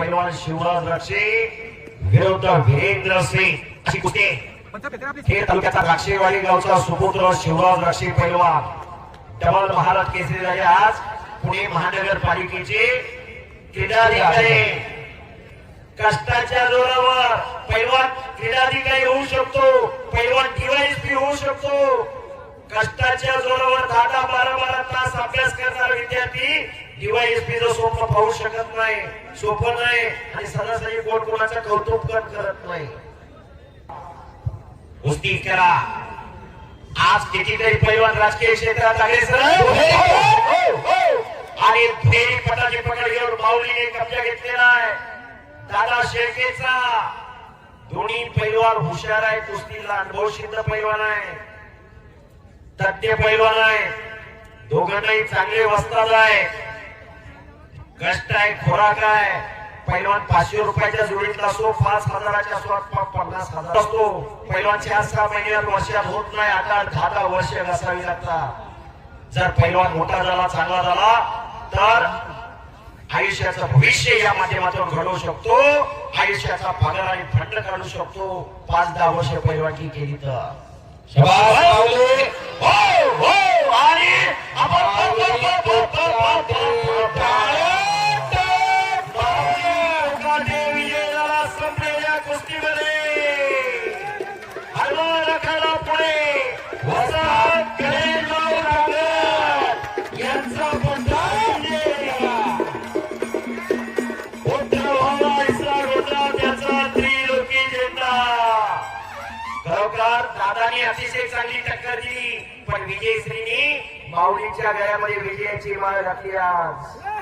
पैलवान शिवराज राक्षे विरुद्ध वीरेंद्र सिंग अशी कुस्ती खेड तालुक्याचा राक्षेवाडी गावचा सुपुत्र शिवराज राक्षे पैलवान डबल महाराज केसरी झाले आज पुणे महानगरपालिकेचे क्रीडाधिकारी कष्टाच्या जोरावर पैलवान क्रीडाधिकारी होऊ शकतो पैलवान डीवायएसपी होऊ शकतो कष्टाच्या जोरावर 10-12 तास अभ्यास करणारा विद्यार्थी डीवायएसपीचं स्वप्न पाहू शकत नाही सोपं नाही आणि सदासरी कोण कोणाचं कौतुक करत नाही कुस्ती करा आज कितीतरी पैलवान राजकीय क्षेत्रात अग्रेसर आणि फेरी पटाची पकड घेऊन माऊलीने कब्जा घेतलेला आहे दादा शेळकेचा दोन्ही पैलवान हुशार आहे कुस्तीला अनुभव सिद्ध पैलवान आहे तज्ञ पैलवान आहे दोघांनाही चांगले वस्त्राल आहे कष्ट आहे खोराक आहे पैलवान 500 रुपयाच्या जोडीतला असो 5,000च्या असो 50,000 असतो पैलवान 4-6 महिन्यात वर्षात होत नाही 8-10 वर्ष घासावी लागतात जर पैलवान मोठा झाला चांगला झाला तर आयुष्याचं भविष्य या माध्यमातून घडवू शकतो आयुष्याचा पगार आणि फंड काढू शकतो 5-10 वर्ष पैलवानकी केली तर आणि विजय झाला संपलेल्या कुस्तीमध्ये हरवा रखाडा पुढे यांचा खरोखर दादानी अतिशय चांगली टक्कर दिली पण विजयश्रीनी माऊलींच्या गळ्यामध्ये विजयाची माळ घातली आज